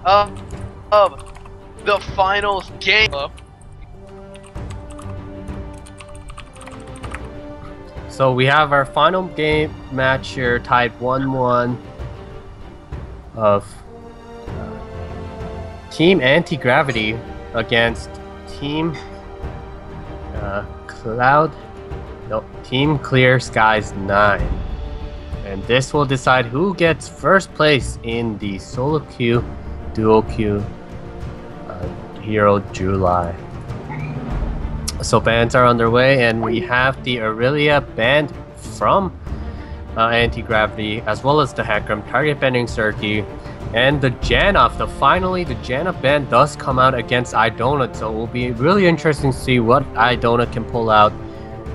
of the finals game. So we have our final game match here, tied 1-1 of Team Antigravity against Team Team Clearskies9, and this will decide who gets first place in the solo queue, duo queue, Hero July. So bans are underway, and we have the Aurelia banned from Antigravity, as well as the Hecarim target banning Cirque, and the Janna. Finally, the Janna ban does come out against Idonut, so it will be really interesting to see what Idonut can pull out.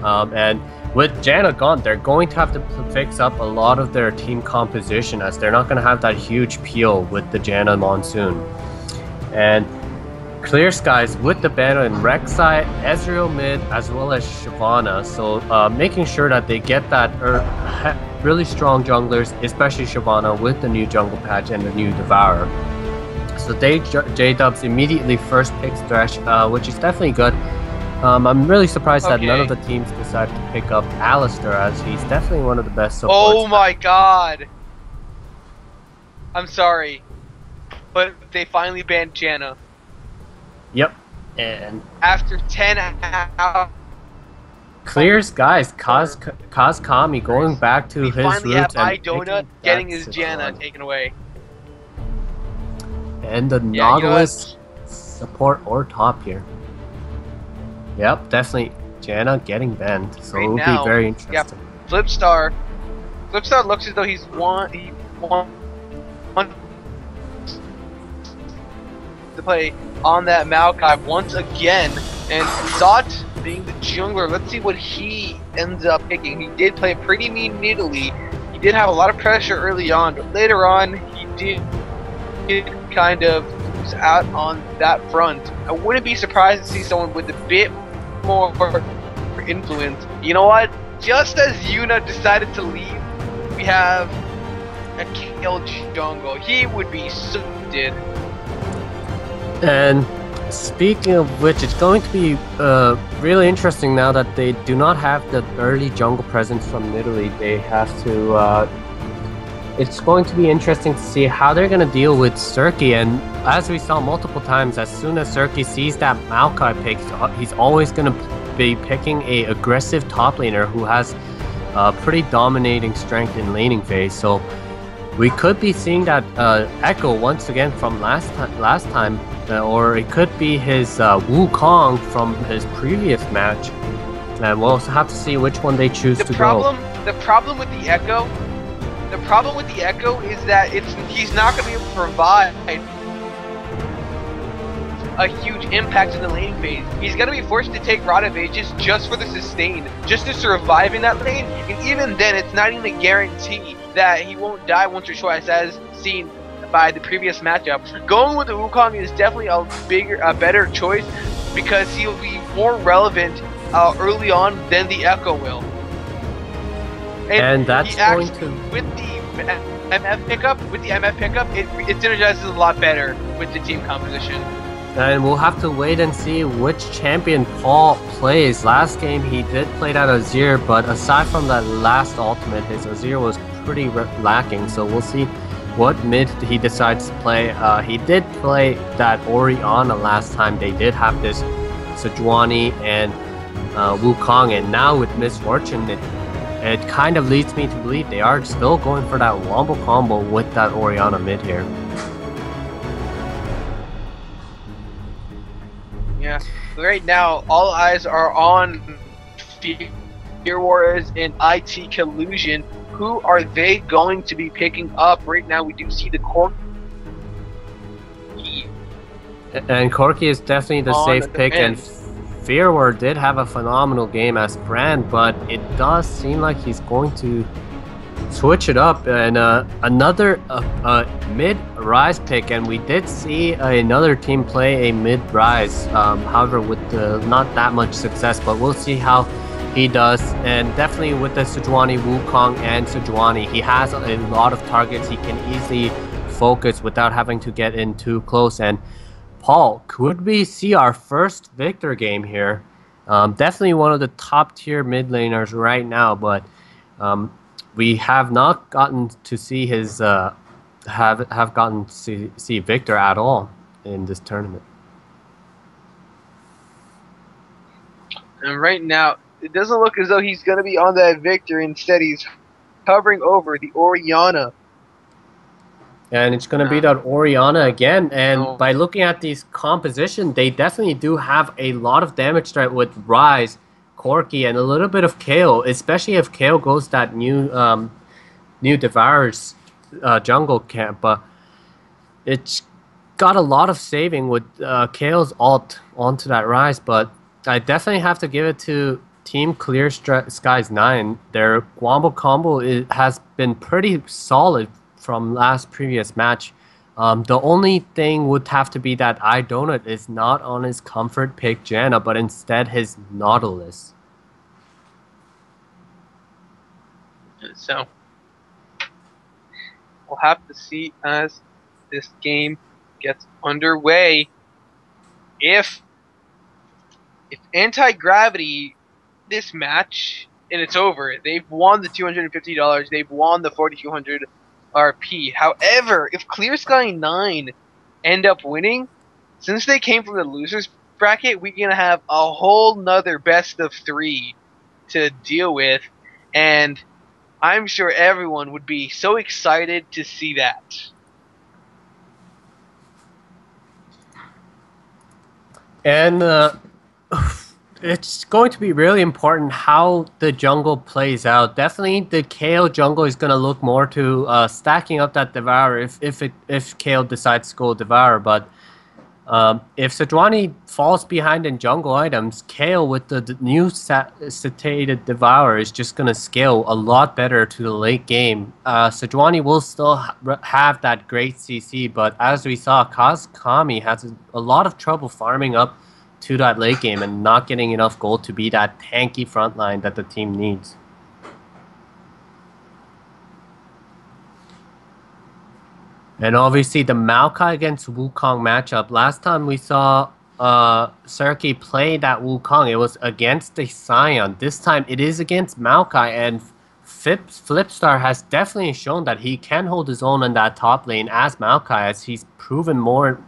And with Janna gone, they're going to have to fix up a lot of their team composition, as they're not going to have that huge peel with the Janna Monsoon. And Clearskies with the ban in Rek'Sai, Ezreal mid, as well as Shyvana. So making sure that they get that really strong junglers, especially Shyvana, with the new jungle patch and the new Devourer. So J-Dubs immediately first picks Thresh, which is definitely good. I'm really surprised that none of the teams decided to pick up Alistar, as he's definitely one of the best supports. Oh my god! I'm sorry, but they finally banned Janna. Yep, and after 10 hours, Clearskies, Kami going back to his roots and Idonut getting his Janna taken away. And the Nautilus support or top here. Yep, definitely Janna getting banned, so it will be very interesting. Yeah, Flipstar looks as though he wants to play on that Maokai once again, and Zot being the jungler, let's see what he ends up picking. He did play pretty mean in Italy. He did have a lot of pressure early on, but later on he did kind of lose out on that front. I wouldn't be surprised to see someone with a bit more influence. You know what? Just as Yuna decided to leave, we have a Kale jungle. He would be suited. And speaking of which, it's going to be really interesting now that they do not have the early jungle presence from Italy. They have to. It's going to be interesting to see how they're going to deal with Cirque. And as we saw multiple times, as soon as Cirque sees that Maokai pick, he's always going to be picking a aggressive top laner who has pretty dominating strength in laning phase. So we could be seeing that echo once again from last time. Or it could be his Wukong from his previous match, and we'll also have to see which one they choose to go. The problem with the Echo is that he's not going to be able to provide a huge impact in the laning phase. He's going to be forced to take Rod of Ages just for the sustain, just to survive in that lane, and even then it's not even a guarantee that he won't die once or twice, as seen by the previous matchup. Going with the Wukong is definitely a better choice, because he'll be more relevant early on than the Echo will. And that's going to with the MF pickup. It synergizes a lot better with the team composition. And we'll have to wait and see which champion Paul plays. Last game he did play that Azir, but aside from that last ultimate, his Azir was pretty lacking. So we'll see what mid he decides to play. He did play that Orianna last time. They did have this Sejuani and Wukong, and now with Misfortune, it kind of leads me to believe they are still going for that Wombo combo with that Orianna mid here. Yeah, right now all eyes are on Fear Warriors and IT Collusion. Who are they going to be picking up? Right now we do see the Corki. And Corki is definitely the safe pick, and Fear Warrior did have a phenomenal game as planned, but it does seem like he's going to switch it up, and another mid-rise pick, and we did see another team play a mid-rise, however with not that much success, but we'll see how he does. And definitely with the Sejuani, Wukong and Sejuani, he has a lot of targets. He can easily focus without having to get in too close. And Paul, could we see our first Victor game here? Definitely one of the top tier mid laners right now, but we have not gotten to see his have gotten to see Victor at all in this tournament. And right now, it doesn't look as though he's going to be on that Victor. Instead, he's hovering over the Orianna. And it's going to be that Orianna again. And by looking at these composition, they definitely do have a lot of damage threat with Ryze, Corki, and a little bit of Kayle, especially if Kayle goes that new Devourer's jungle camp. But it's got a lot of saving with Kayle's ult onto that Ryze. But I definitely have to give it to Team Clearskies9. Their Wombo combo has been pretty solid from previous match. The only thing would have to be that iDonut is not on his comfort pick Janna, but instead his Nautilus. So we'll have to see as this game gets underway if Antigravity this match and it's over. They've won the $250. They've won the 4,200 RP. However, if Clearskies9 end up winning, since they came from the losers bracket, we're gonna have a whole nother best of 3 to deal with, and I'm sure everyone would be so excited to see that. And it's going to be really important how the jungle plays out. Definitely the Kayle jungle is going to look more to stacking up that Devourer if Kayle decides to go Devourer. But if Sejuani falls behind in jungle items, Kayle with the new satiated Devourer is just going to scale a lot better to the late game. Sejuani will still have that great CC, but as we saw, Kami has a lot of trouble farming up to that late game and not getting enough gold to be that tanky front line that the team needs. And obviously the Maokai against Wukong matchup. Last time we saw Serki play that Wukong, it was against the Sion. This time it is against Maokai, and Flipstar has definitely shown that he can hold his own in that top lane as Maokai, as he's proven more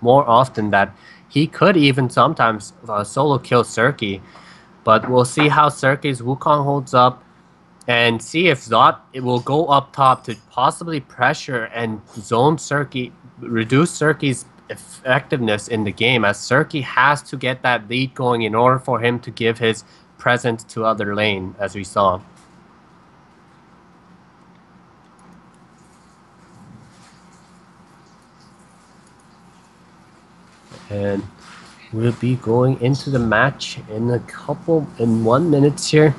often that he could even sometimes solo kill Serki. But we'll see how Serki's Wukong holds up and see if Zot will go up top to possibly pressure and zone Serki, reduce Serki's effectiveness in the game, as Serki has to get that lead going in order for him to give his presence to other lane, as we saw. And we'll be going into the match in 1 minute here.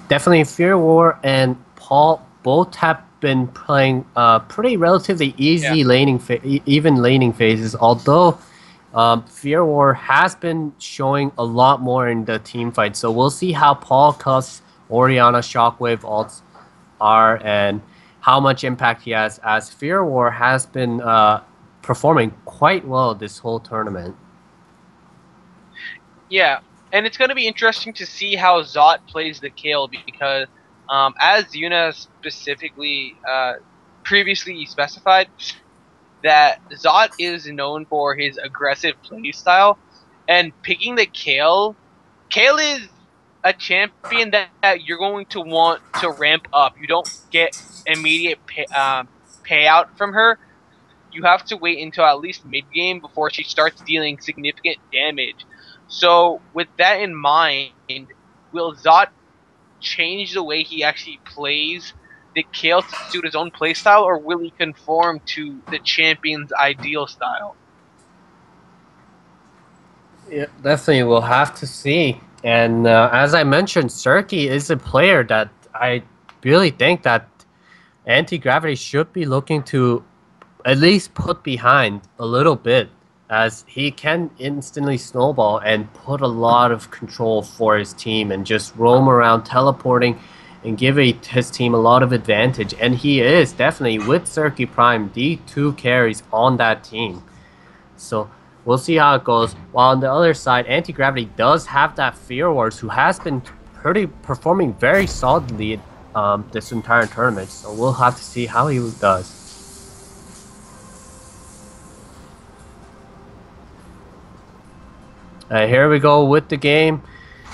Definitely Fear War and Paul both have been playing pretty relatively easy even laning phases, although Fear War has been showing a lot more in the team fight. So we'll see how Paul Cuff's Orianna Shockwave ults are and how much impact he has, as Fear War has been performing quite well this whole tournament. Yeah, and it's going to be interesting to see how Zot plays the Kayle, because as Yuna specifically previously specified, that Zot is known for his aggressive playstyle, and picking the Kayle is a champion that you're going to want to ramp up. You don't get immediate payout from her. You have to wait until at least mid-game before she starts dealing significant damage. So, with that in mind, will Zot change the way he actually plays the Kayle to suit his own playstyle, or will he conform to the champion's ideal style? Yeah, definitely, we'll have to see. And as I mentioned, Serki is a player that I really think that Antigravity should be looking to at least put behind a little bit, as he can instantly snowball and put a lot of control for his team and just roam around teleporting and give his team a lot of advantage. And he is definitely, with Circuit Prime, the 2 carries on that team. So we'll see how it goes. While on the other side, Antigravity does have that Fear Wars, who has been performing very solidly this entire tournament. So we'll have to see how he does. Here we go with the game,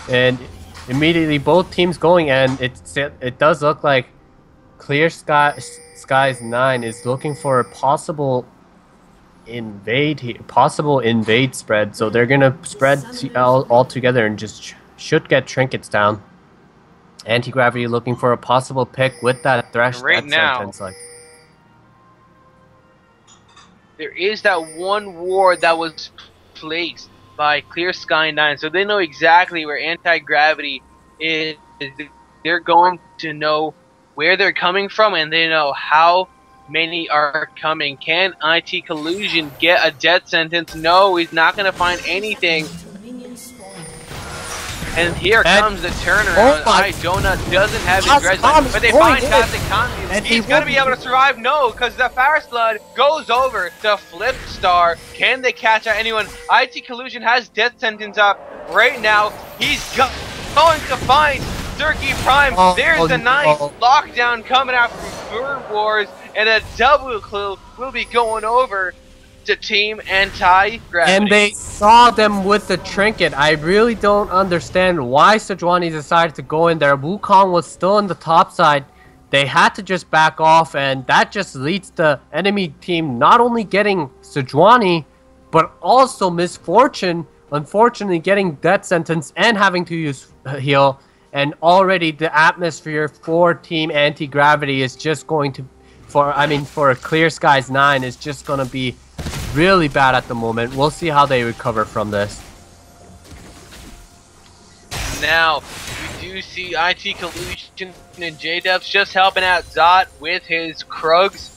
and immediately both teams going, and it does look like Clearskies9 is looking for a possible invade spread. So they're gonna spread all together and just should get trinkets down. Antigravity looking for a possible pick with that Thresh right now. Sentence, there is that one ward that was placed by Clearskies9, so they know exactly where Antigravity is. They're going to know where they're coming from, and they know how many are coming. Can IT Collusion get a death sentence? No, he's not going to find anything. And here comes the turnaround. Donut doesn't have his res, but they find Toxic Tommy. He's going to be able to survive? No, because the Fast Blood goes over to Flip Star. Can they catch out anyone? IT Collusion has death sentence up right now. He's going to find Circuit Prime. There's a nice lockdown coming out from Bird Wars, and a double kill will be going over to Team Antigravity. And they saw them with the trinket. I really don't understand why Sejuani decided to go in there. Wukong was still on the top side. They had to just back off, and that just leads the enemy team not only getting Sejuani, but also Misfortune, unfortunately getting death sentence and having to use heal. And already the atmosphere for Team Antigravity is just going to, for Clearskies9 is just going to be really bad at the moment. We'll see how they recover from this. Now, we do see IT Collusion and J-Dubs just helping out Zot with his Krugs.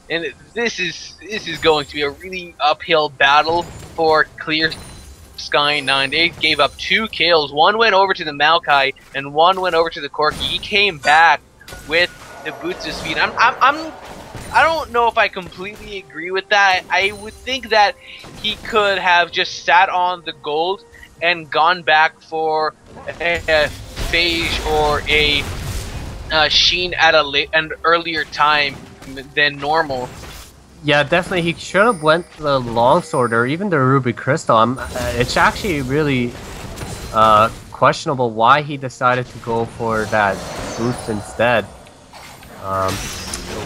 And this is going to be a really uphill battle for Clearskies9. They gave up 2 kills. One went over to the Maokai, and one went over to the Corki. He came back with the boots of speed. I don't know if I completely agree with that. I would think that he could have just sat on the gold and gone back for a Phage or a Sheen at an earlier time than normal. Yeah, definitely. He should have went the longsword or even the ruby crystal. It's actually really questionable why he decided to go for that boost instead.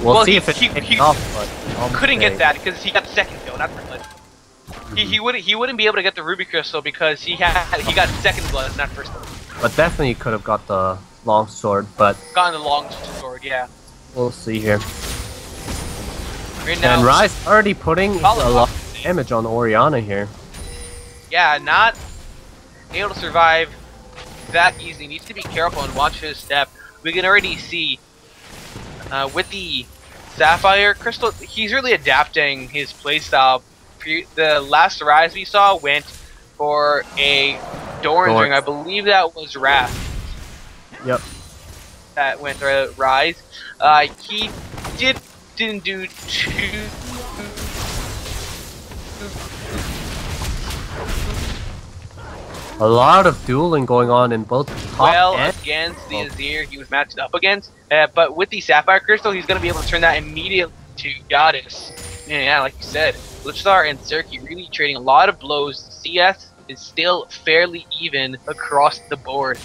We'll see if it pays off, but couldn't get that because he got second kill, not first blood. He wouldn't be able to get the ruby crystal because he got second blood, not first blood. But definitely could have got the longsword, but gotten the longsword, yeah. We'll see here. Right now, and Rise already putting a lot of damage on Oriana here. Yeah, not able to survive that easily. Needs to be careful and watch his step. We can already see with the Sapphire Crystal, he's really adapting his playstyle. The last Rise we saw went for a Doran's Ring. I believe that was Wrath. Yep. That went for Rise. He didn't do too. A lot of dueling going on in both top and against the Azir he was matched up against. But with the Sapphire Crystal, he's going to be able to turn that immediately to Goddess. And yeah, like you said, Lipstar and Cirque really trading a lot of blows. CS is still fairly even across the board.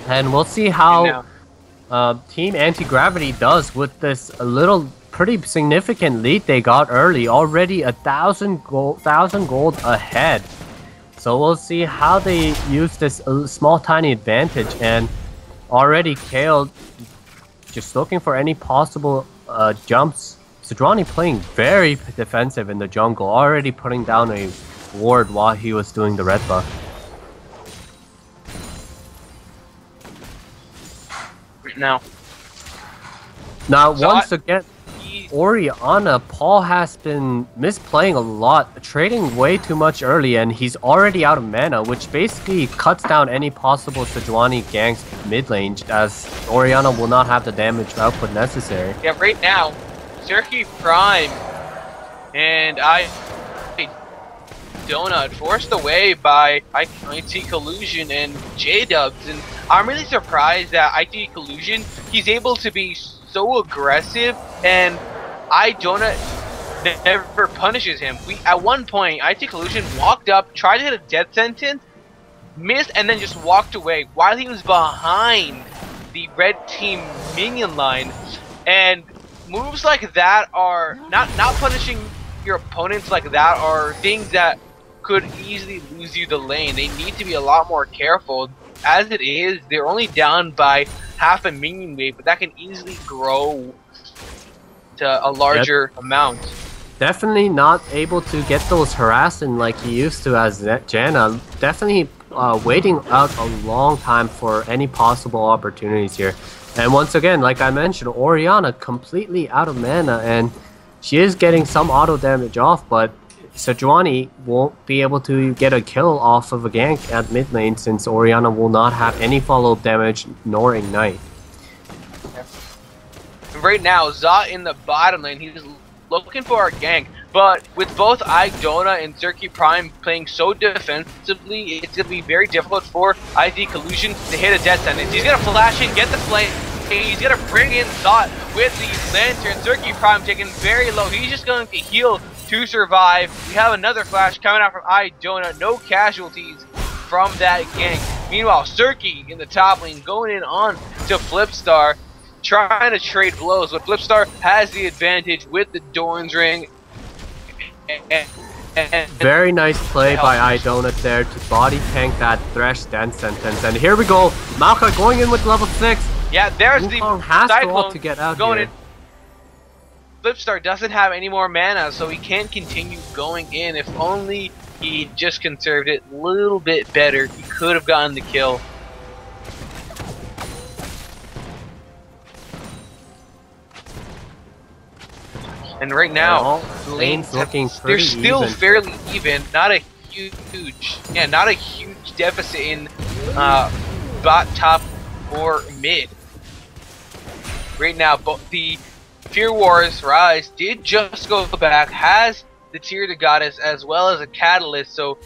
And we'll see how Team Antigravity does with this pretty significant lead they got early. Already 1,000 gold ahead. So we'll see how they use this small tiny advantage. And already Kale just looking for any possible jumps. Sejuani playing very defensive in the jungle, already putting down a ward while he was doing the red buff. Now once again, Oriana, Paul has been misplaying a lot, trading way too much early, and he's already out of mana, which basically cuts down any possible Sejuani ganks mid lane, as Oriana will not have the damage output necessary. Yeah, right now, Clearskies Prime and Donut forced away by IT Collusion and J-Dubs, and I'm really surprised that IT Collusion, he's able to be so aggressive, and Donut never punishes him. At one point, IT Collusion walked up, tried to hit a death sentence, missed, and then just walked away while he was behind the red team minion line. And moves like that are not punishing your opponents like that are things that could easily lose you the lane. They need to be a lot more careful. As it is, they're only down by half a minion wave, but that can easily grow to a larger amount. Definitely not able to get those harassing like he used to as Janna. Definitely waiting out a long time for any possible opportunities here. And once again, like I mentioned, Oriana completely out of mana, and she is getting some auto damage off, but Sejuani won't be able to get a kill off of a gank at mid lane since Oriana will not have any follow-up damage nor ignite. Right now, Zot in the bottom lane, he's looking for a gank, but with both Idona and Clearskies Prime playing so defensively, it's going to be very difficult for IT Collusion to hit a death sentence. He's going to flash in, get the flame, he's going to bring in Zot with the Lantern. Clearskies Prime taken very low, he's just going to heal to survive. We have another flash coming out from Idona, no casualties from that gank. Meanwhile, Clearskies in the top lane going in on to Flipstar, trying to trade blows, but Flipstar has the advantage with the Dorn's Ring. And very nice play by Idona there to body tank that Thresh Dance Sentence. And here we go, Maokai going in with level 6. Yeah, there's Wukong the has Cyclone to get out going here. in. Flipstar doesn't have any more mana, so he can't continue going in. If only he just conserved it a little bit better, he could have gotten the kill. And right now, lanes looking they're still even. fairly even. Not a huge deficit in bot, top, or mid. Right now, the Fear Wars Rise did just go back, has the Tear to Goddess as well as a Catalyst, so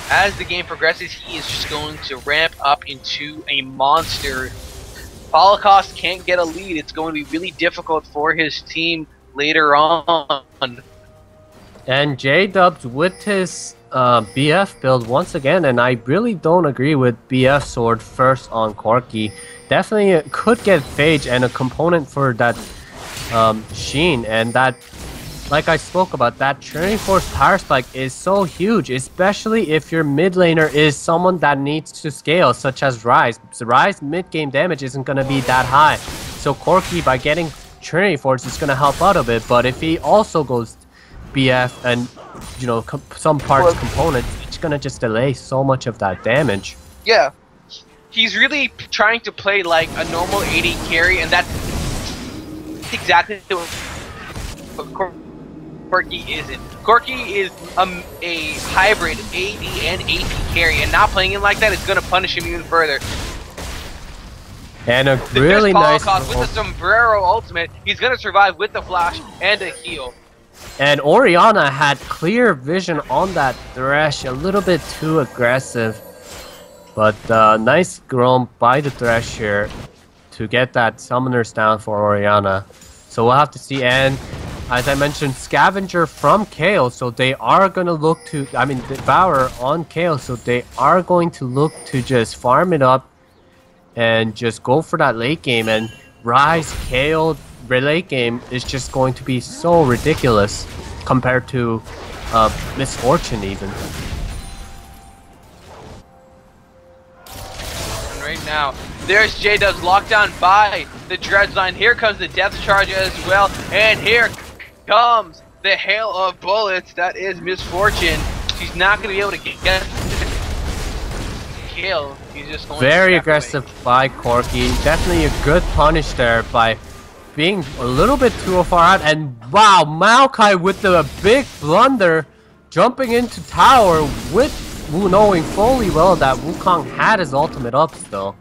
as the game progresses, he is just going to ramp up into a monster. Holocaust can't get a lead. It's going to be really difficult for his team later on. And J-Dubs with his BF build once again, and I really don't agree with BF Sword first on Corki. Definitely could get Phage and a component for that Sheen, and that, like I spoke about, that Trinity Force Power Spike is so huge, especially if your mid laner is someone that needs to scale, such as Ryze. So Ryze mid-game damage isn't going to be that high, so Corki, by getting Trinity Force, is going to help out a bit, but if he also goes BF and, you know, some parts components, it's going to just delay so much of that damage. Yeah, he's really trying to play like a normal AD carry, and that's exactly what Corki isn't. Corki is a hybrid AD and AP carry, and not playing him like that is going to punish him even further. And a really nice with the Sombrero ultimate, he's going to survive with the flash and a heal. And Oriana had clear vision on that Thresh, a little bit too aggressive. But nice roam by the Thresh here to get that Summoners down for Oriana. So we'll have to see. And as I mentioned, Scavenger from Kayle, so they are going to look to, I mean, Devour on Kayle, so they are going to look to just farm it up and just go for that late game. And Ryze, Kayle, late game is just going to be so ridiculous compared to Misfortune even. And right now, there's J-Dubs locked down by the Dredge line. Here comes the Death Charge as well, and here comes the hail of bullets. That is Misfortune. She's not going to be able to get the kill. He's just going very aggressive by Corki. Definitely a good punish there by being a little bit too far out, and wow, Maokai with the big blunder, jumping into tower with Wu knowing fully well that Wukong had his ultimate up still.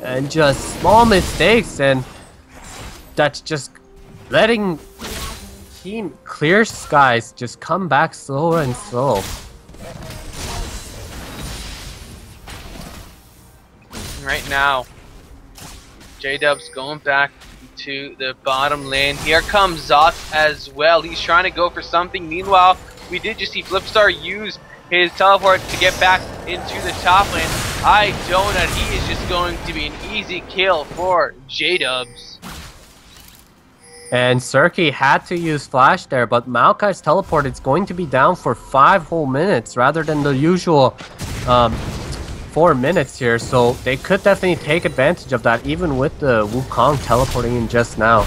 And just small mistakes, and that's just letting Team Clearskies just come back slower and slow. Right now, J-Dub's going back to the bottom lane. Here comes Zot as well. He's trying to go for something. Meanwhile, we did just see Flipstar use his teleport to get back into the top lane. I don't know. He is just going to be an easy kill for J-Dubs. And Serki had to use Flash there, but Maokai's teleport is going to be down for 5 whole minutes rather than the usual 4 minutes here, so they could definitely take advantage of that even with the Wukong teleporting in just now.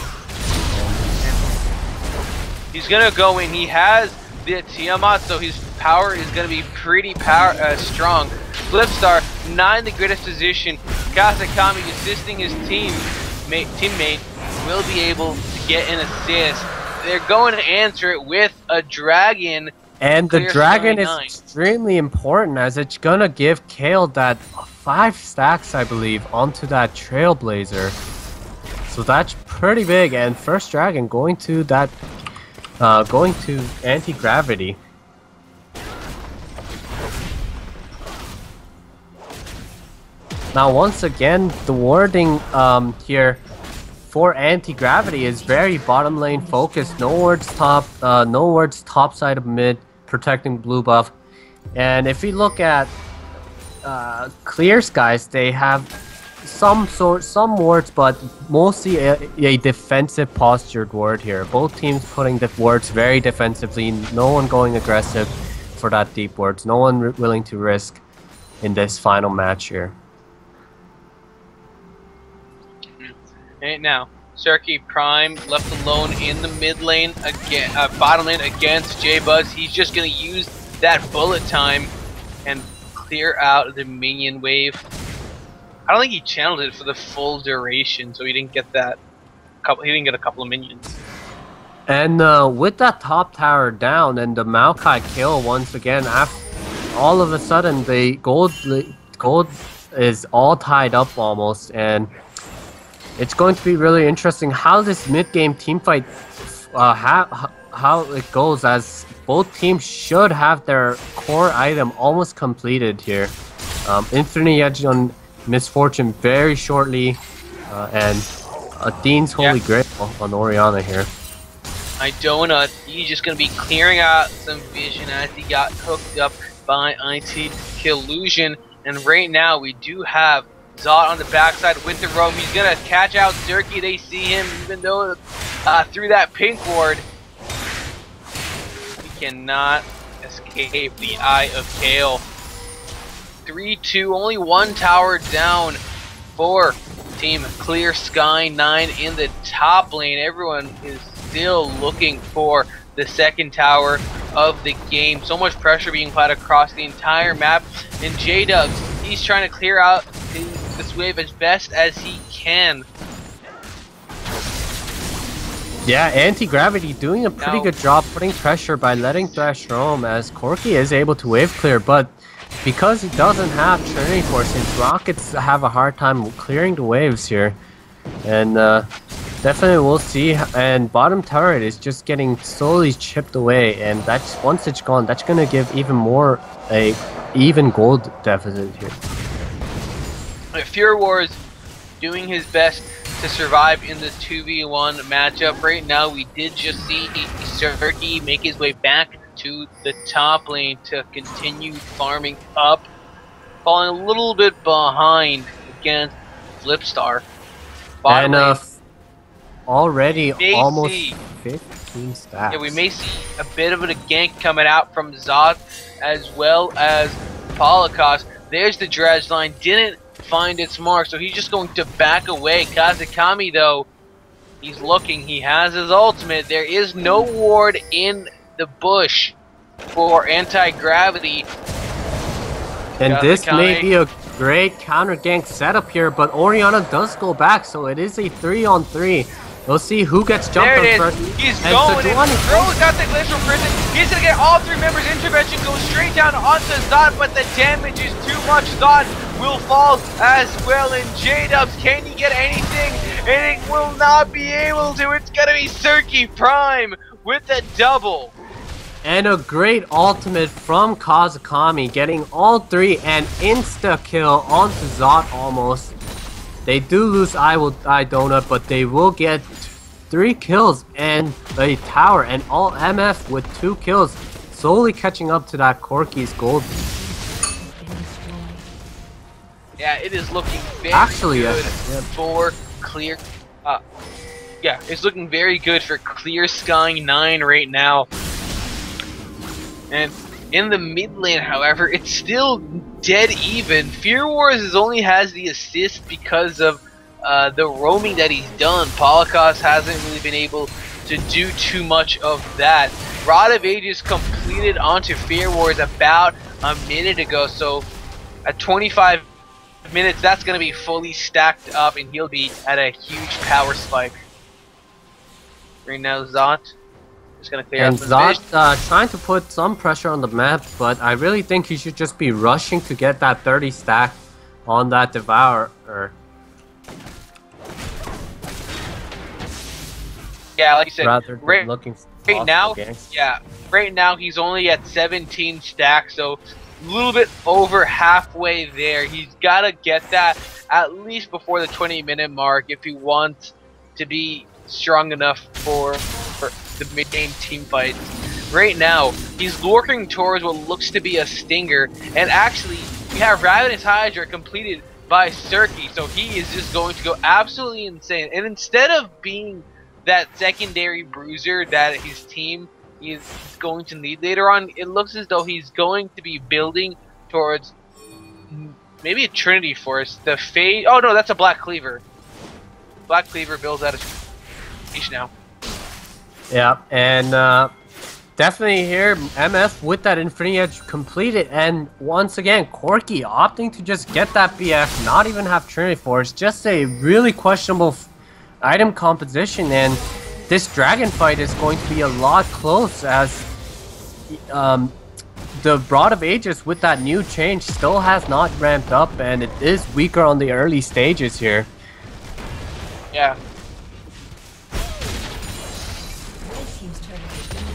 He's gonna go in. He has the Tiamat, so his power is gonna be pretty strong. Flipstar not in the greatest position. Kasakami assisting his teammate will be able to get an assist. They're going to answer it with a dragon. And the dragon is extremely important as it's gonna give Kale that 5 stacks, I believe, onto that Trailblazer. So that's pretty big. And first dragon going to that, going to Antigravity. Now once again, the wording here for Antigravity is very bottom lane focused. No wards top side of mid, protecting blue buff. And if we look at Clearskies, they have some wards, but mostly a defensive postured ward here. Both teams putting the wards very defensively. No one going aggressive for that deep wards. No one willing to risk in this final match here. And now, Serki Prime left alone in the mid lane again, bottom lane against J-Buzz. He's just gonna use that bullet time and clear out the minion wave. I don't think he channeled it for the full duration, so he didn't get that. He didn't get a couple of minions. And with that top tower down and the Maokai kill once again, all of a sudden the gold is all tied up almost, and it's going to be really interesting how this mid-game teamfight, how it goes, as both teams should have their core item almost completed here. Infinity Edge on Misfortune very shortly, and Dean's Holy Grail on Orianna here. Donut, he's just going to be clearing out some vision as he got hooked up by IT Illusion, and right now we do have Zot on the backside with the roam. He's gonna catch out Serki. They see him, even though through that pink ward, he cannot escape the eye of Kale. 3-2, only one tower down for Team Clearskies9 in the top lane. Everyone is still looking for the second tower of the game. So much pressure being applied across the entire map, and J-Dubs, he's trying to clear out this wave as best as he can. Yeah, Antigravity doing a pretty good job putting pressure by letting Thresh roam, as Corki is able to wave clear, but because he doesn't have Trinity Force, his rockets have a hard time clearing the waves here. And definitely we'll see, and bottom turret is just getting slowly chipped away, and that's, once it's gone, that's gonna give even more a even gold deficit here. Fear Wars doing his best to survive in this 2v1 matchup. Right now, we did just see Serki make his way back to the top lane to continue farming up, falling a little bit behind against Flipstar. And already almost 15 stacks. Yeah, we may see a bit of a gank coming out from Zod as well as Holocaust. There's the dredge line, didn't find its mark, so he's just going to back away. Kazakami, though, he's looking, he has his ultimate. There is no ward in the bush for Antigravity. And this may be a great counter gank setup here, but Orianna does go back, so it is a 3-on-3. We'll see who gets jumped There it on is. first. He's And going in. Sejuani Throws out the glacial prison. He's gonna get all three members. Intervention goes straight down onto Zod, but the damage is too much. Zod will fall as well. And J-Dubs, can he get anything? And it will not be able to. It's gonna be Serki Prime with the double. And a great ultimate from Kazakami, getting all three and insta-kill onto Zot almost. They do lose I Donut, but they will get 3 kills and a tower, and all MF with 2 kills, slowly catching up to that Corky's gold. Yeah, it is looking very good for Clear. Yeah, it's looking very good for Clearskies9 right now. And in the mid lane, however, it's still dead even. Fear Wars only has the assist because of the roaming that he's done. Polakos hasn't really been able to do too much of that. Rod of Ages completed onto Fear Wars about a minute ago, so at 25 minutes, that's going to be fully stacked up, and he'll be at a huge power spike. Right now, Zot just going to clear and up the Zot trying to put some pressure on the map, but I really think he should just be rushing to get that 30 stack on that Devourer. Yeah, like you said, right now, right now he's only at 17 stacks, so a little bit over halfway there. He's got to get that at least before the 20-minute mark if he wants to be strong enough for the mid-game team fights. Right now, he's lurking towards what looks to be a Stinger, and actually, we have Ravenous Hydra completed by Serki, so he is just going to go absolutely insane. And instead of being that secondary bruiser that his team is going to need later on, it looks as though he's going to be building towards maybe a Trinity Force. The Fade. Oh no, that's a Black Cleaver. Black Cleaver builds out of each now. Yeah, and definitely here, MF with that Infinity Edge completed, and once again, Corky opting to just get that BF, not even have Trinity Force, just a really questionable item composition, and this dragon fight is going to be a lot close as the Rod of Ages with that new change still has not ramped up, and it is weaker on the early stages here. Yeah.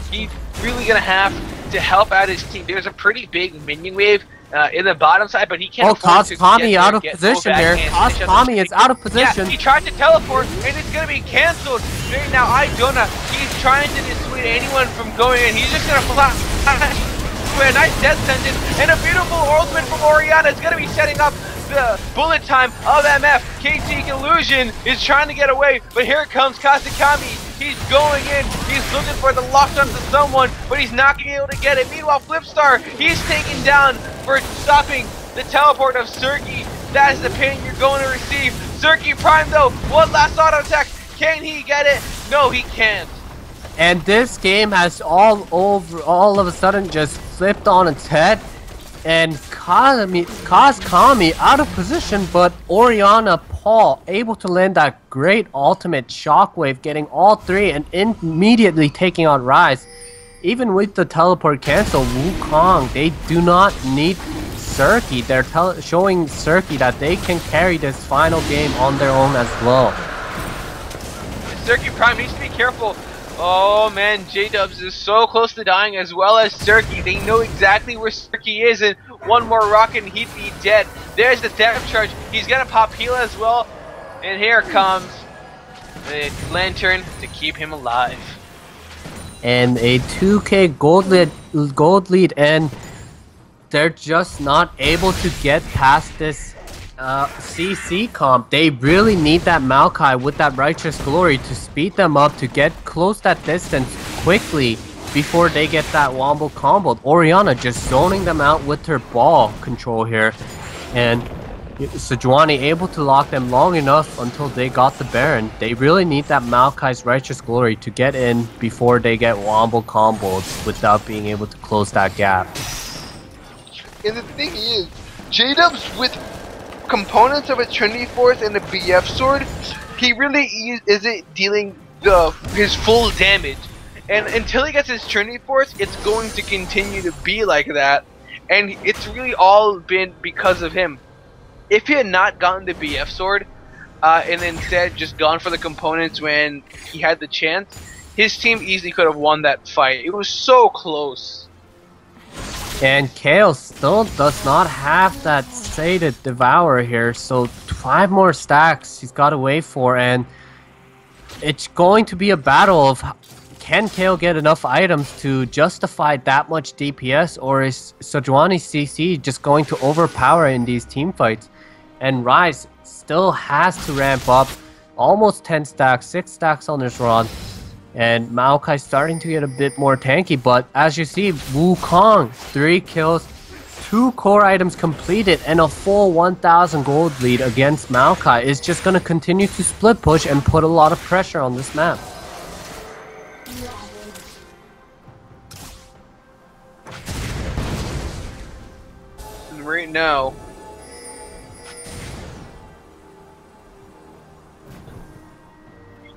He's really gonna have to help out his team. There's a pretty big minion wave in the bottom side, but he can't afford to Kazakami out of position there. Kazakami is out of position. Yeah, he tried to teleport, and it's gonna be cancelled. Right now, Idona, he's trying to dissuade anyone from going in. He's just gonna flash a nice death sentence, and a beautiful ultimate from Orianna is gonna be setting up the bullet time of MF. KT Illusion is trying to get away, but here comes Kazakami. He's going in, he's looking for the lockdown to someone, but he's not going to be able to get it. Meanwhile, Flipstar, he's taken down for stopping the teleport of Serki. That is the pain you're going to receive. Serki Prime though, one last auto attack. Can he get it? No, he can't. And this game has all of a sudden just flipped on its head. And Kazakami out of position, but Orianna Paul able to land that great ultimate shockwave, getting all three and immediately taking out Rise. Even with the teleport cancel, Wukong, they do not need Serki. They're showing Serki that they can carry this final game on their own as well. Serki Prime needs to be careful. Oh man, J-Dubs is so close to dying, as well as Serki. They know exactly where Serki is, and one more rocket and he'd be dead. There's the depth charge. He's gonna pop heal as well. And here comes the lantern to keep him alive. And a 2k gold lead, and they're just not able to get past this CC comp. They really need that Maokai with that Righteous Glory to speed them up, to get close that distance quickly before they get that wombo comboed. Orianna just zoning them out with her ball control here, and Sejuani able to lock them long enough until they got the Baron. They really need that Maokai's Righteous Glory to get in before they get wombo comboed without being able to close that gap. And the thing is, J-Dubs with components of a Trinity Force and a BF sword, he really isn't dealing his full damage. And until he gets his Trinity Force, it's going to continue to be like that. And it's really all been because of him. If he had not gotten the BF sword, and instead just gone for the components when he had the chance, his team easily could have won that fight. It was so close. And Kale still does not have that sated Devourer here, so 5 more stacks he's got to wait for, and it's going to be a battle of can Kale get enough items to justify that much DPS, or is Sejuani's CC just going to overpower in these team fights? And Rise still has to ramp up, almost 10 stacks, 6 stacks on this run. And Maokai starting to get a bit more tanky, but as you see, Wukong, 3 kills, 2 core items completed, and a full 1,000 gold lead against Maokai is just going to continue to split push and put a lot of pressure on this map. And right now,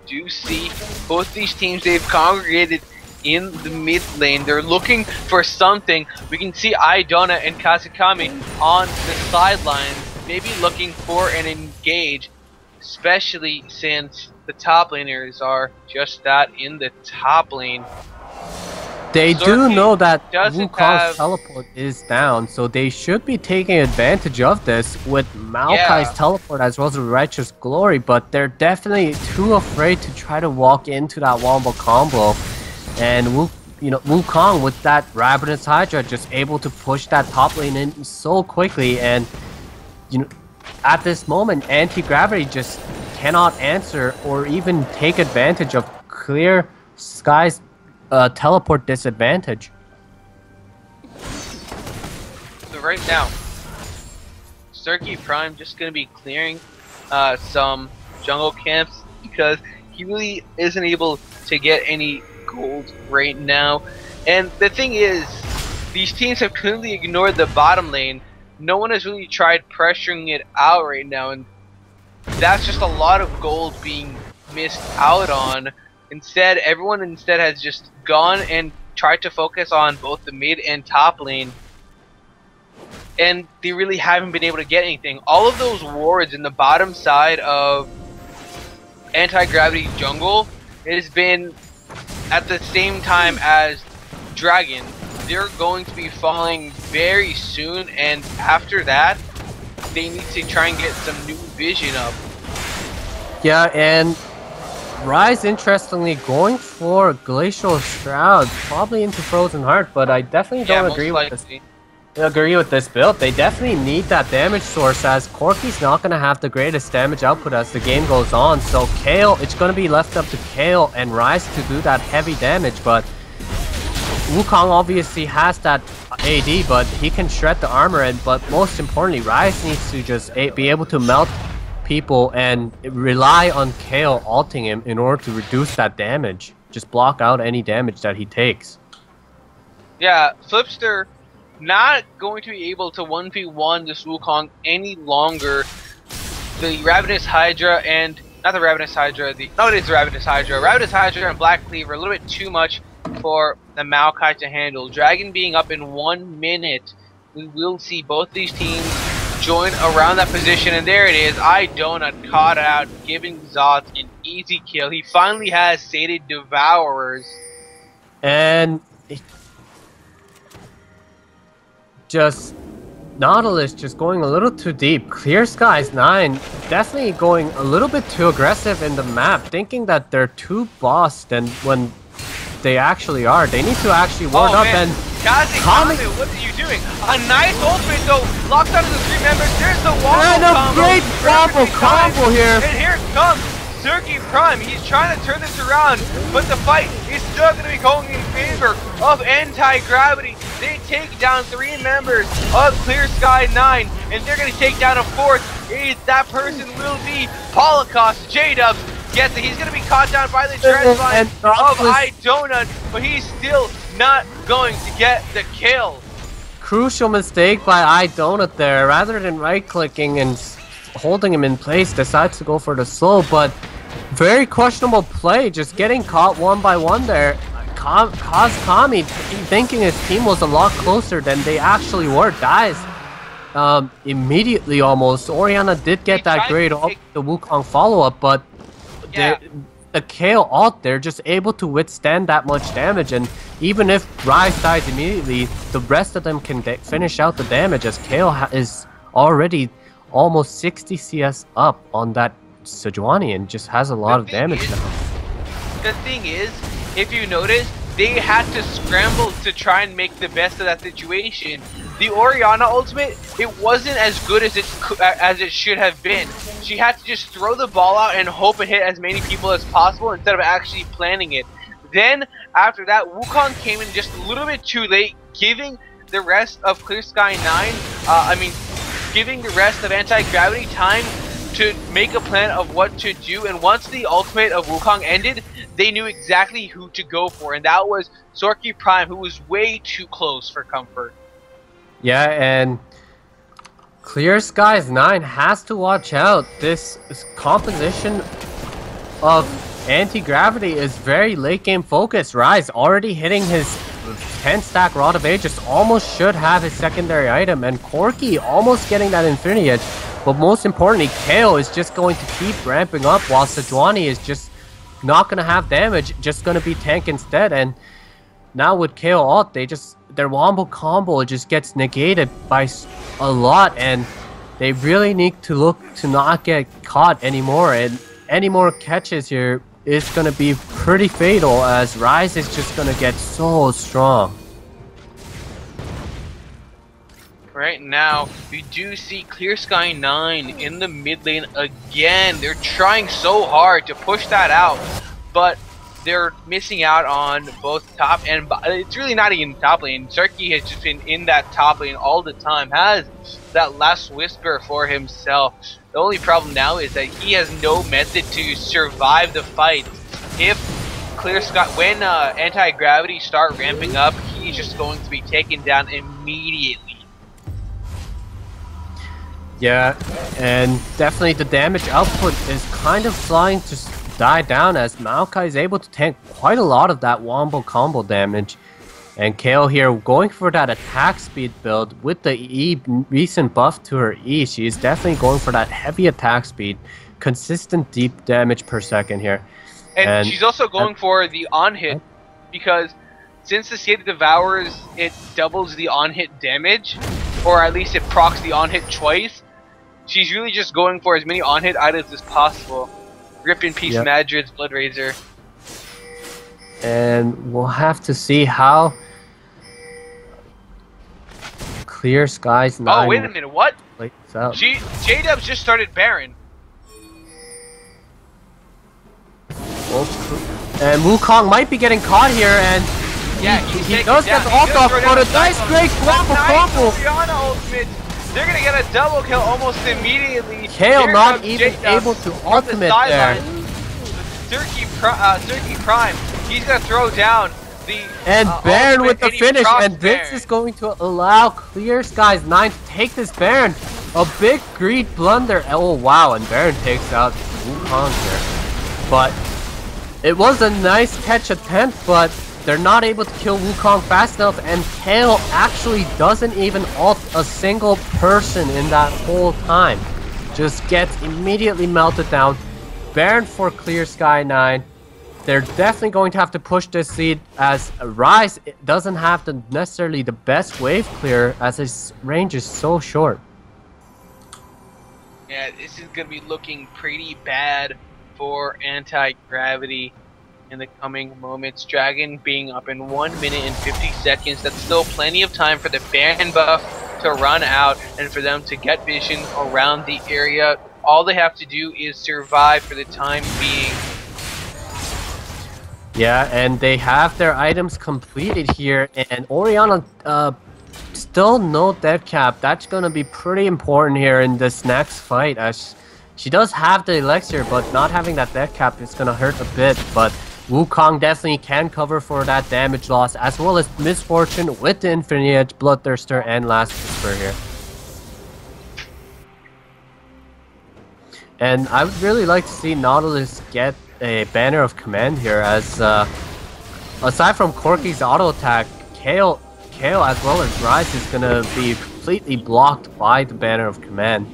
do see both these teams, they've congregated in the mid lane. They're looking for something. We can see Idona and Kazukami on the sidelines, maybe looking for an engage, especially since the top laners are just that, in the top lane. They Zorky do know that doesn't Wukong's have- teleport is down, so they should be taking advantage of this with Maokai's teleport as well as Righteous Glory, but they're definitely too afraid to try to walk into that wombo combo. And Wukong with that Ravenous Hydra just able to push that top lane in so quickly, and at this moment Antigravity just cannot answer or even take advantage of Clearskies' teleport disadvantage. So right now, Zorky Prime just going to be clearing some jungle camps because he really isn't able to get any gold right now. And the thing is, these teams have clearly ignored the bottom lane. No one has really tried pressuring it out right now, and that's just a lot of gold being missed out on. Instead, everyone has just gone and tried to focus on both the mid and top lane, and they really haven't been able to get anything. All of those wards in the bottom side of Anti-Gravity jungle, it has been at the same time as Dragon. They're going to be falling very soon, and after that, they need to try and get some new vision up. Yeah, and Rise, interestingly, going for Glacial Shroud, probably into Frozen Heart, but I definitely don't agree with this build. They definitely need that damage source, as Corki's not going to have the greatest damage output as the game goes on. So Kale, it's going to be left up to Kale and Rise to do that heavy damage, but Wukong obviously has that AD, but he can shred the armor, but most importantly, Rise needs to just be able to melt people and rely on Kale ulting him in order to reduce that damage. Just block out any damage that he takes. Yeah, Flipster not going to be able to 1v1 this Wukong any longer. The Ravenous Hydra and not the Ravenous Hydra, it is the Ravenous Hydra. Ravenous Hydra and Black Cleaver a little bit too much for the Maokai to handle. Dragon being up in 1 minute, we will see both these teams join around that position, and there it is. Idonut caught out, giving Zot an easy kill. He finally has sated Devourers. And just Nautilus just going a little too deep. Clearskies9 definitely going a little bit too aggressive in the map, thinking that they're too bossed, and when they actually are, they need to actually ward up and Kazukami, what are you doing? A nice ultimate though, locks out of the 3 members. There's the wombo and a combo. great wombo combo here. And here comes Zorky Prime. He's trying to turn this around, but the fight is still going to be going in favor of Anti-Gravity. They take down 3 members of Clearskies9, and they're going to take down a 4th. That person will be Holocaust. J-Dubs gets it. He's going to be caught down by the Dreadline of Idonut, but he's still not going to get the kill. Crucial mistake by Idonut there. Rather than right-clicking and holding him in place, decides to go for the slow, but very questionable play, just getting caught one by one there. Caused Kami thinking his team was a lot closer than they actually were. Dies immediately almost. Orianna did get that grade off the Wukong follow-up, but the KO ult, they're just able to withstand that much damage, and even if Rise dies immediately, the rest of them can finish out the damage, as KO is already almost 60 CS up on that Sejuani and just has a lot of damage now. The thing is, if you notice, they had to scramble to try and make the best of that situation. The Orianna ultimate, it wasn't as good as it should have been. She had to just throw the ball out and hope it hit as many people as possible instead of actually planning it. Then, after that, Wukong came in just a little bit too late, giving the rest of Clearskies9, giving the rest of Antigravity time to make a plan of what to do, and once the ultimate of Wukong ended, they knew exactly who to go for, and that was Sorky Prime, who was way too close for comfort. Yeah, and Clearskies9 has to watch out. This composition of Antigravity is very late game focused. Rise already hitting his 10 stack Rod of Ages, almost should have his secondary item, and Corki almost getting that Infinity Edge. But most importantly, KO is just going to keep ramping up while Sejuani is just not going to have damage, just going to be tank instead. And now with KO ult, their wombo combo just gets negated by a lot, and they really need to look to not get caught anymore, and any more catches here is going to be pretty fatal, as Rise is just going to get so strong. Right now, we do see Clearskies9 in the mid lane again. They're trying so hard to push that out, but they're missing out on both top and it's really not even top lane. Zerky has just been in that top lane all the time, has that last whisper for himself. The only problem now is that he has no method to survive the fight. If when Antigravity start ramping up, he's just going to be taken down immediately. Yeah, and definitely the damage output is kind of starting to die down, as Maokai is able to tank quite a lot of that wombo combo damage. And KO here going for that attack speed build with the recent buff to her E. She is definitely going for that heavy attack speed, consistent deep damage per second here. And she's also going for the on-hit, because since the State Devours, it doubles the on-hit damage, or at least it procs the on-hit twice. She's really just going for as many on-hit items as possible. Rip in peace, Madrid's Blood Razor. And we'll have to see how Clearskies9. Oh, wait a minute, what? J-Dubs just started Baron. And Wukong might be getting caught here, and he does get the ult off, but a nice great combo. They're gonna get a double kill almost immediately. KO not even able to ultimate there. Zerky Prime, he's gonna throw down the Baron with the finish, and this is going to allow Clearskies9 to take this Baron. A big greed blunder. Oh wow, and Baron takes out Wukong here. But it was a nice catch attempt, but they're not able to kill Wukong fast enough, and KO actually doesn't even ult a single person in that whole time. Just gets immediately melted down. Baron for Clearskies9. They're definitely going to have to push this lead, as Rise doesn't have necessarily the best wave clear, as his range is so short. Yeah, this is going to be looking pretty bad for Antigravity in the coming moments. Dragon being up in 1 minute and 50 seconds. That's still plenty of time for the Baron buff to run out and for them to get vision around the area. All they have to do is survive for the time being. Yeah, and they have their items completed here, and Orianna still no death cap. That's gonna be pretty important here in this next fight, as she does have the elixir, but not having that death cap is gonna hurt a bit. But Wukong definitely can cover for that damage loss, as well as Misfortune with the Infinity Edge, Bloodthirster, and Last Whisper here. And I would really like to see Nautilus get a banner of command here, as aside from Corky's auto attack, Kale as well as Rise is gonna be completely blocked by the banner of command.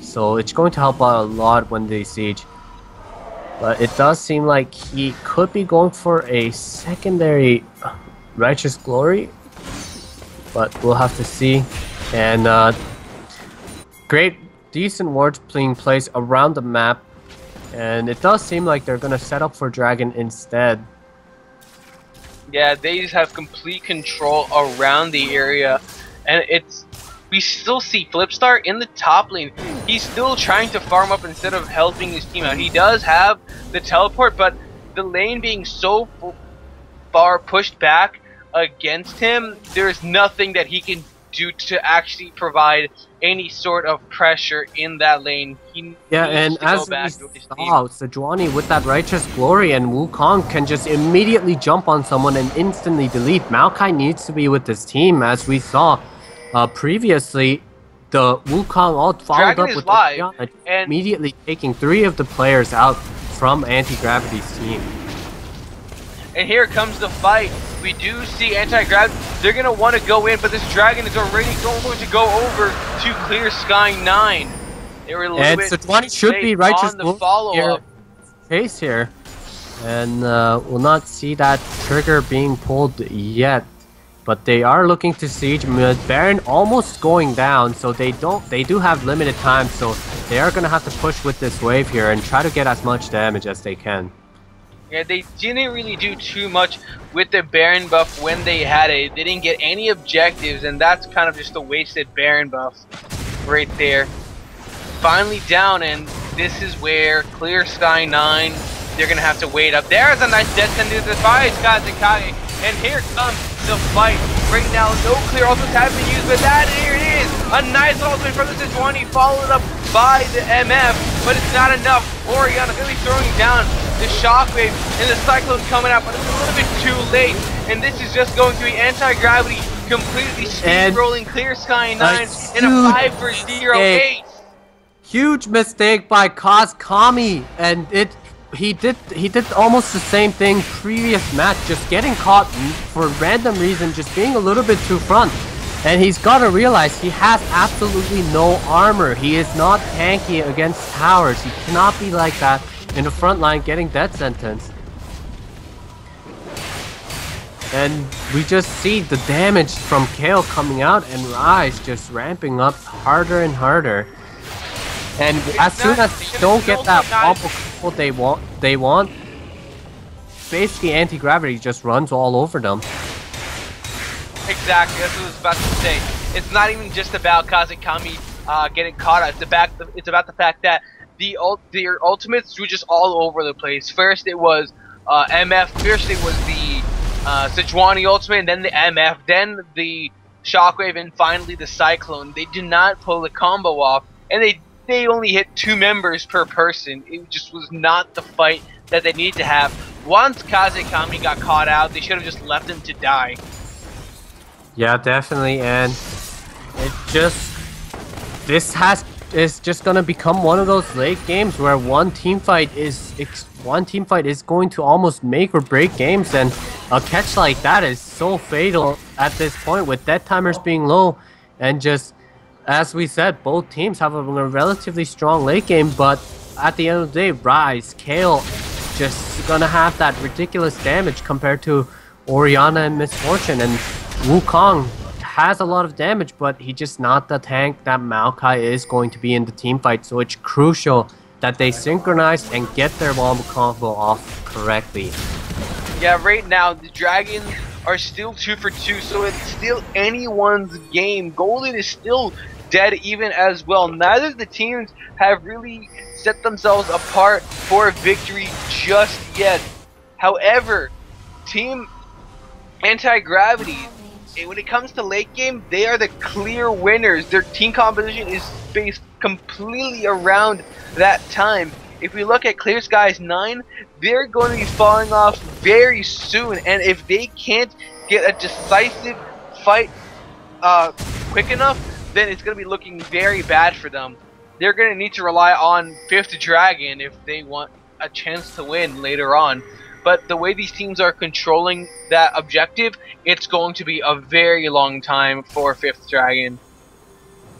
So it's going to help out a lot when they siege. But it does seem like he could be going for a secondary Righteous Glory. But we'll have to see. And great, decent wards being placed around the map. And it does seem like they're going to set up for Dragon instead. Yeah, they just have complete control around the area. And we still see Flipstar in the top lane. He's still trying to farm up instead of helping his team out. He does have the teleport, but the lane being so far pushed back against him, there's nothing that he can do to actually provide any sort of pressure in that lane. Yeah, and as we saw, Sejuani with that Righteous Glory and Wukong can just immediately jump on someone and instantly delete. Maokai needs to be with this team, as we saw previously. The Wukong ult followed Dragon up with live, and immediately taking 3 of the players out from Antigravity's team. And here comes the fight. We do see Antigravity. They're going to want to go in, but this Dragon is already going to go over to Clearskies9. They were a little bit Sejuani should be Righteous on the follow-up. Chase here. And we'll not see that trigger being pulled yet. But they are looking to siege. Baron almost going down, so they do have limited time, so they are going to have to push with this wave here and try to get as much damage as they can. Yeah, they didn't really do too much with the Baron buff when they had it. They didn't get any objectives, and that's kind of just a wasted Baron buff right there. Finally down, and this is where Clearskies9, they're going to have to wait up. There's a nice death sentence by Kazekage, and here comes the fight. Right now, no clear ultimates have been used, but here it is. A nice ultimate from the Sejuani, followed up by the MF, but it's not enough. Orianna going to be throwing down the shockwave and the cyclone coming out, but it's a little bit too late. And this is just going to be Antigravity completely steamrolling Clearskies9 in a 5-0 ace. Huge mistake by Kami, and he did almost the same thing previous match, just getting caught for random reason, just being a little bit too front. And he's got to realize he has absolutely no armor. He is not tanky against towers. He cannot be like that in the front line getting death sentence. And we just see the damage from Kale coming out and Rise just ramping up harder and harder. And as soon as they don't get that wobble control they want, basically Anti-Gravity just runs all over them. Exactly, that's what I was about to say. It's not even just about Kazekami getting caught out. It's about the fact that their ultimates were just all over the place. First it was MF, first it was the Sejuani ultimate, and then the MF, then the Shockwave, and finally the Cyclone. They did not pull the combo off, and they only hit 2 members per person. It just was not the fight that they need to have. Once Kazekami got caught out, they should have just left him to die. Yeah, definitely, and this is just gonna become one of those late games where one team fight is going to almost make or break games, and a catch like that is so fatal at this point with death timers being low, and just as we said, both teams have a relatively strong late game, but at the end of the day, Rise, Kale, just gonna have that ridiculous damage compared to Orianna and Misfortune, and Wukong has a lot of damage, but he's just not the tank that Maokai is going to be in the team fight, so it's crucial that they synchronize and get their wombo combo off correctly. Yeah, right now, the Dragons are still 2 for 2, so it's still anyone's game. Golden is still dead even as well. Neither of the teams have really set themselves apart for a victory just yet. However, Team Anti-Gravity, when it comes to late game, they are the clear winners. Their team composition is based completely around that time. If we look at Clearskies9, they're going to be falling off very soon, and if they can't get a decisive fight quick enough, then it's going to be looking very bad for them. They're going to need to rely on 5th Dragon if they want a chance to win later on. But the way these teams are controlling that objective, it's going to be a very long time for 5th Dragon.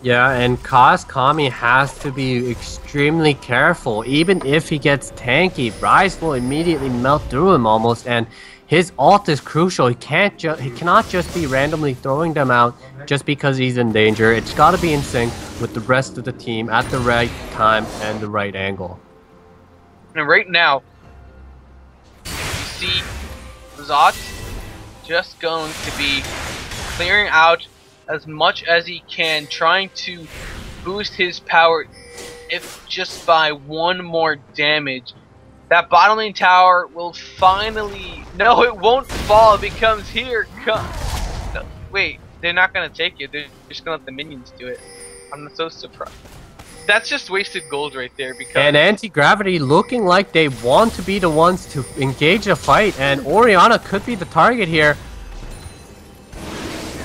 Yeah, and Kami has to be extremely careful. Even if he gets tanky, Rise will immediately melt through him almost, and his ult is crucial. He cannot just be randomly throwing them out just because he's in danger. It's got to be in sync with the rest of the team at the right time and the right angle. And right now, you see Zot just going to be clearing out as much as he can, trying to boost his power, if just by 1 more damage. That bottom lane tower will finally... No, it won't fall. It becomes here. No, wait, they're not going to take it. They're just going to let the minions do it. I'm so surprised. That's just wasted gold right there. Because and Antigravity looking like they want to be the ones to engage a fight, and Orianna could be the target here.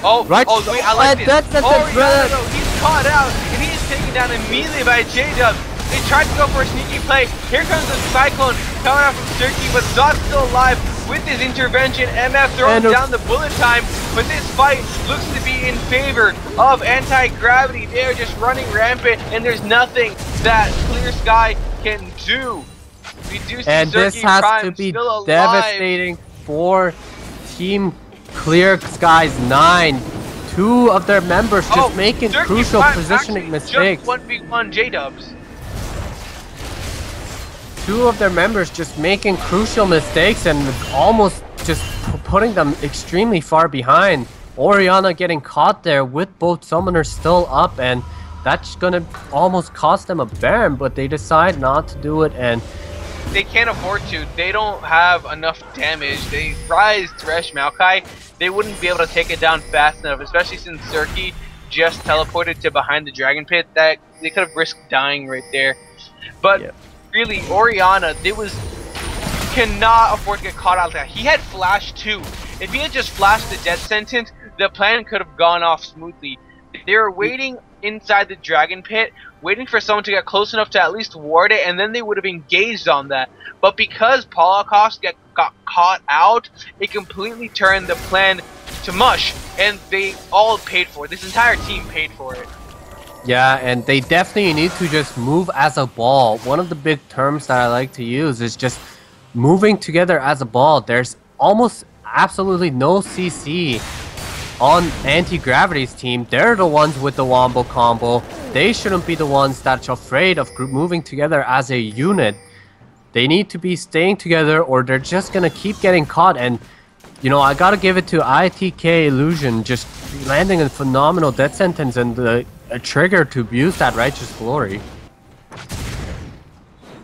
Oh, right. Oh, wait, I like this. That's Orianna, no, he's caught out, and he is taken down immediately by J-Dub. They tried to go for a sneaky play. Here comes the Cyclone coming out from Turkey, but Zot's still alive with his intervention. MF throwing down the bullet time, but this fight looks to be in favor of Antigravity. They are just running rampant, and there's nothing that Clear Sky can do. We do see and Zerky this has Prime to be still alive. devastating for Team Clearskies9. 2 of their members just making Zerky crucial Prime positioning mistakes. Just 1v1 J-Dubs. 2 of their members just making crucial mistakes and almost just putting them extremely far behind. Orianna getting caught there with both summoners still up, and that's gonna almost cost them a Baron, but they decide not to do it, and they can't afford to. They don't have enough damage. They Rise, Thresh, Maokai, they wouldn't be able to take it down fast enough, especially since Zerky just teleported to behind the Dragon Pit. That they could have risked dying right there. But really, Orianna, cannot afford to get caught out like that. He had Flash too. If he had just flashed the death sentence, the plan could have gone off smoothly. They were waiting inside the Dragon Pit, waiting for someone to get close enough to at least ward it, and then they would have engaged on that. But because Holocaust got caught out, it completely turned the plan to mush, and they all paid for it. This entire team paid for it. yeah, and they definitely need to just move as a ball. One of the big terms that I like to use is just moving together as a ball. There's almost absolutely no CC on Antigravity's team. They're the ones with the Wombo combo. They shouldn't be the ones that's afraid of moving together as a unit. They need to be staying together, or they're just gonna keep getting caught. And you know, I gotta give it to ITK Illusion, just landing a phenomenal death sentence and a trigger to abuse that righteous glory.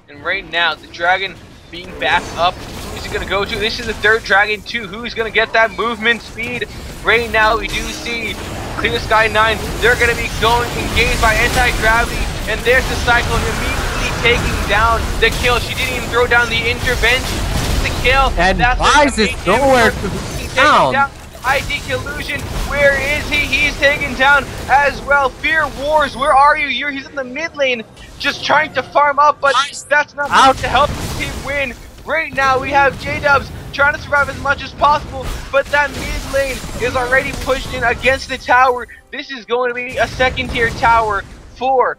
And right now, the dragon being back up. Who's he gonna go to? This is the 3rd dragon too. Who's gonna get that movement speed? Right now, we do see Clearskies9. They're gonna be going engaged by Antigravity, and there's the Cyclone immediately taking down the kill. She didn't even throw down the intervention. The kill. And Rise is nowhere to be found. ITK Illusion, where is he? He's taken down as well. Fear Wars, where are you? He's in the mid lane, just trying to farm up, but that's not going to help the team win. Right now, we have J-Dubs trying to survive as much as possible, but that mid lane is already pushed in against the tower. This is going to be a 2nd-tier tower for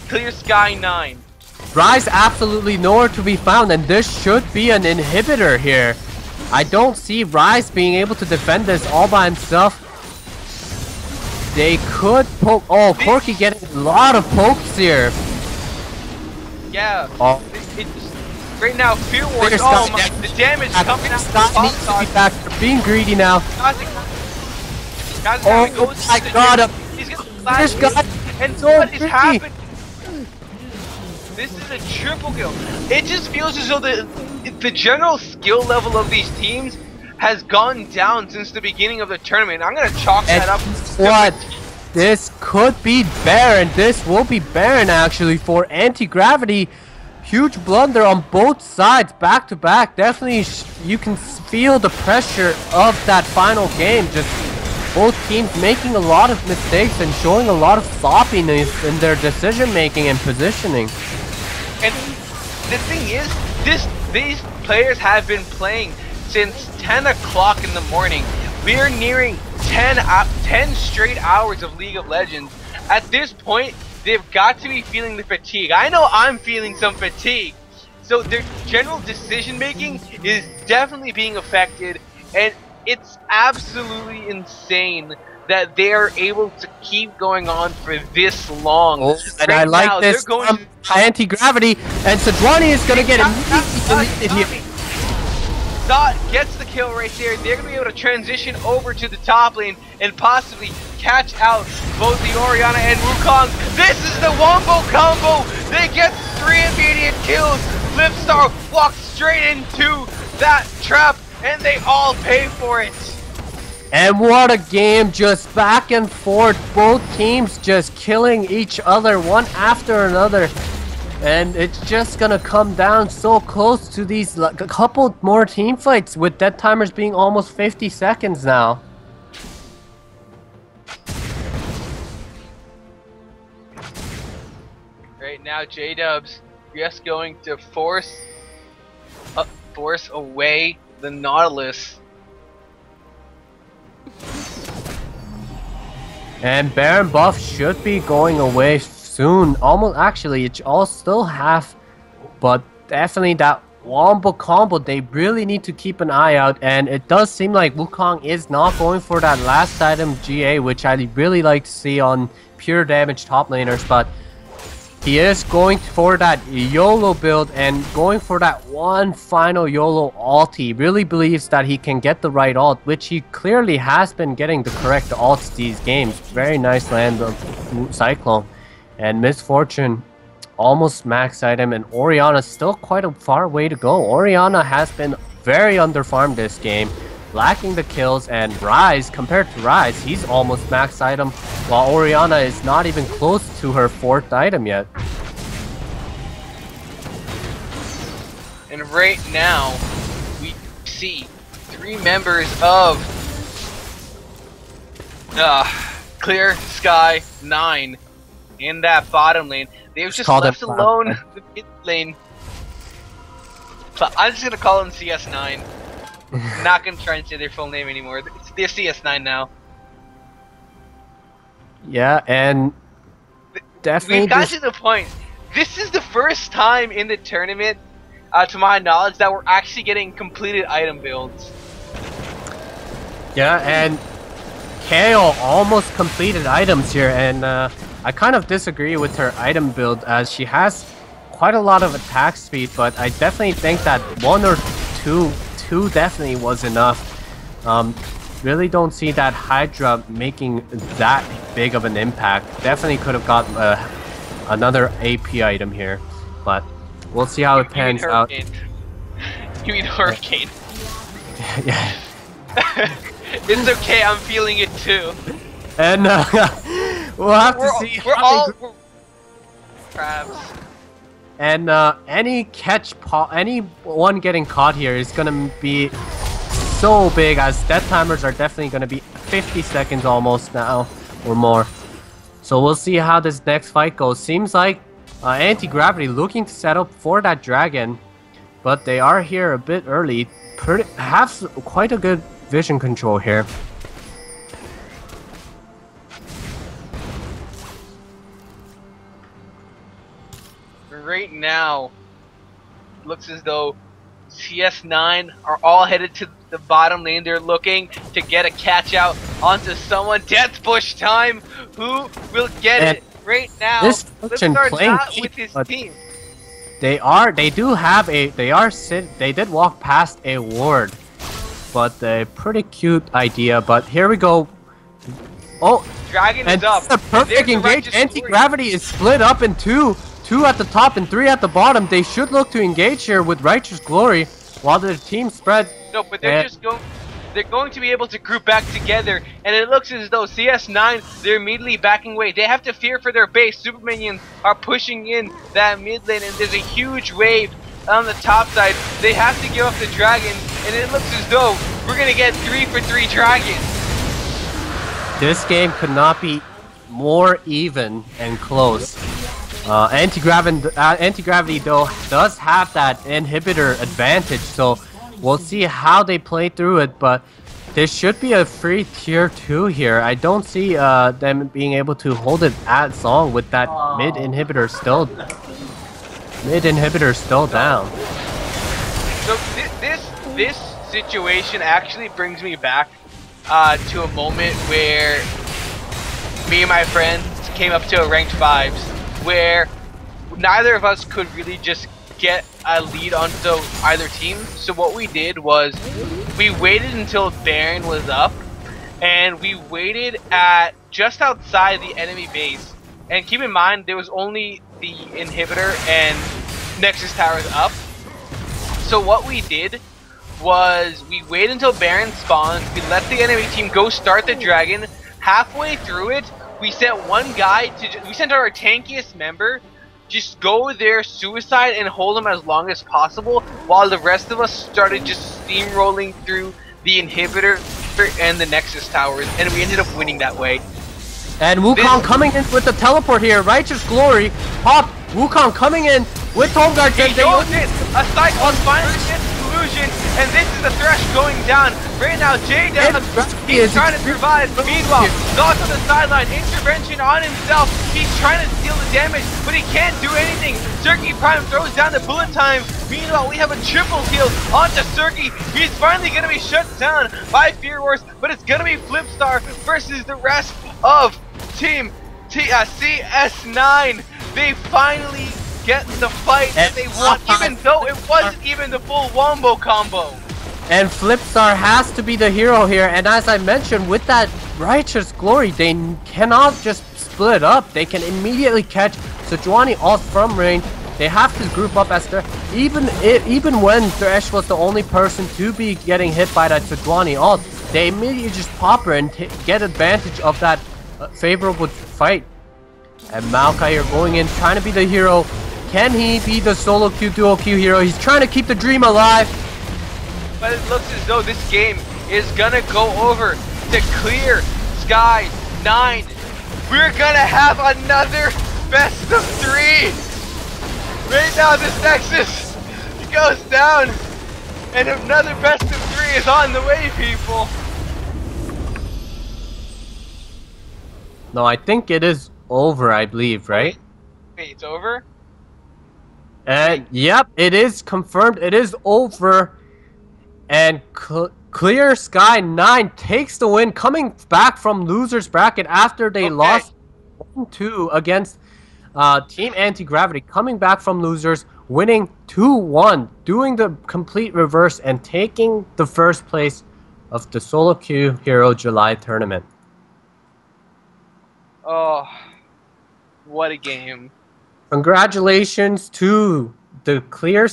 Clearskies9. Rise absolutely nowhere to be found, and this should be an inhibitor here. I don't see Rise being able to defend this all by himself. They could poke. Oh, Corky getting a lot of pokes here. Yeah. Oh. Right now, Fear Wars. Oh my, the damage coming out from the needs to be back. They're being greedy now. Oh my god. He's getting flashed. And so what is happening? This is a triple kill. It just feels as though the general skill level of these teams has gone down since the beginning of the tournament. I'm gonna chalk that up. What? This could be Baron. This will be Baron actually for Antigravity. Huge blunder on both sides, back to back. Definitely, you can feel the pressure of that final game. Just both teams making a lot of mistakes and showing a lot of sloppiness in their decision making and positioning. And the thing is, these players have been playing since 10 o'clock in the morning. We are nearing 10 straight hours of League of Legends. At this point, they've got to be feeling the fatigue. I know I'm feeling some fatigue. So their general decision making is definitely being affected, and it's absolutely insane that they are able to keep going on for this long. Oh, and I like this anti-gravity, and Sejuani is going to get immediately deleted here. Dot gets the kill right there. They're going to be able to transition over to the top lane and possibly catch out both the Orianna and Wukong. This is the wombo combo. They get 3 immediate kills. Lipstar walks straight into that trap, and they all pay for it. And what a game, just back and forth, both teams just killing each other one after another. And it's just gonna come down so close to these a couple more team fights, with dead timers being almost 50 seconds now. Right now, J-Dubs just going to force away the Nautilus. And Baron buff should be going away soon. Almost, actually, it's all still half, but definitely that wombo combo, they really need to keep an eye out. And it does seem like Wukong is not going for that last item GA, which I really like to see on pure damage top laners, but he is going for that YOLO build and going for that one final YOLO ult. He really believes that he can get the right ult, which he clearly has been getting the correct ults these games. Very nice land of Cyclone. And Misfortune almost max item, and Orianna still quite a far way to go. Orianna has been very underfarmed this game, lacking the kills, and Rise, compared to Rise, he's almost max item, while Orianna is not even close to her 4th item yet. And right now, we see 3 members of Clearskies9 in that bottom lane. They've just left alone the mid lane. I'm just gonna call them CS9. I'm not gonna try and say their full name anymore. They're CS9 now. Yeah, and definitely we've got to the point. This is the first time in the tournament, to my knowledge, that we're actually getting completed item builds. Yeah, and KO almost completed items here, and I kind of disagree with her item build, as she has quite a lot of attack speed, but I definitely think that 1 or 2 definitely was enough. Really don't see that Hydra making that big of an impact. Definitely could have got another AP item here, but we'll see how it pans out. You mean Hurricane? Yeah. It's okay, I'm feeling it too. And we'll have to see. We're crabs. And anyone getting caught here is gonna be so big, as death timers are definitely gonna be 50 seconds almost now or more. So we'll see how this next fight goes. Seems like Antigravity looking to set up for that dragon, but they are here a bit early. Have quite a good vision control here. Right now, looks as though CS9 are all headed to the bottom lane. They're looking to get a catch out onto someone. Death Bush time. Who will get it right now? This Let's start not with his team. They did walk past a ward, but a pretty cute idea. But here we go. Oh, Dragon is up. The perfect engage. Anti-gravity is split up in two. 2 at the top and 3 at the bottom. They should look to engage here with Righteous Glory while their team spread. No, but they're going to be able to group back together, and it looks as though CS9, they're immediately backing away. They have to fear for their base. Super minions are pushing in that mid lane, and there's a huge wave on the top side. They have to give up the dragon, and it looks as though we're gonna get 3 for 3 dragons. This game could not be more even and close. Antigravity though does have that inhibitor advantage, so we'll see how they play through it. But there should be a free tier 2 here. I don't see them being able to hold it as long with that mid inhibitor still down. So this situation actually brings me back to a moment where me and my friends came up to a ranked 5s, where neither of us could really just get a lead onto either team. So what we did was we waited until Baron was up, and we waited at just outside the enemy base. And keep in mind, there was only the inhibitor and Nexus towers up. So what we did was we waited until Baron spawned, we let the enemy team go start the dragon. Halfway through it, we sent one guy we sent our tankiest member just go there suicide and hold him as long as possible, while the rest of us started just steamrolling through the inhibitor and the Nexus towers, and we ended up winning that way. And Wukong coming in with the teleport here, Righteous Glory, pop, Wukong coming in with Home Guard. He knows it! A cyclone finally gets illusion, and this is the Thresh going down. Right now, J-Down, he's trying to survive. Meanwhile, Zot on the sideline, intervention on himself. He's trying to steal the damage, but he can't do anything. Sergi Prime throws down the bullet time. Meanwhile, we have a triple kill onto Sergi. He's finally going to be shut down by Fear Wars, but it's going to be Flipstar versus the rest of Team CS9. They finally get the fight that they want, even though it wasn't even the full wombo combo. And Flipstar has to be the hero here, and as I mentioned, with that Righteous Glory, they cannot just split up. They can immediately catch Sejuani off from range. They have to group up as even when Thresh was the only person to be getting hit by that Sejuani ult, they immediately just pop her and get advantage of that favorable fight. And Maokai here going in, trying to be the hero. Can he be the solo queue, duo queue hero? He's trying to keep the dream alive. But it looks as though this game is gonna go over to Clearskies9. We're gonna have another best of 3. Right now, this Nexus goes down, and another best of 3 is on the way, people. No, I think it is over, I believe, right? Wait, it's over? And yep, it is confirmed. It is over. And Clearskies9 takes the win, coming back from losers bracket after they lost 1-2 against Team Antigravity, coming back from losers, winning 2-1, doing the complete reverse and taking the first place of the Solo Queue Hero July tournament. Oh, what a game. Congratulations to the Clear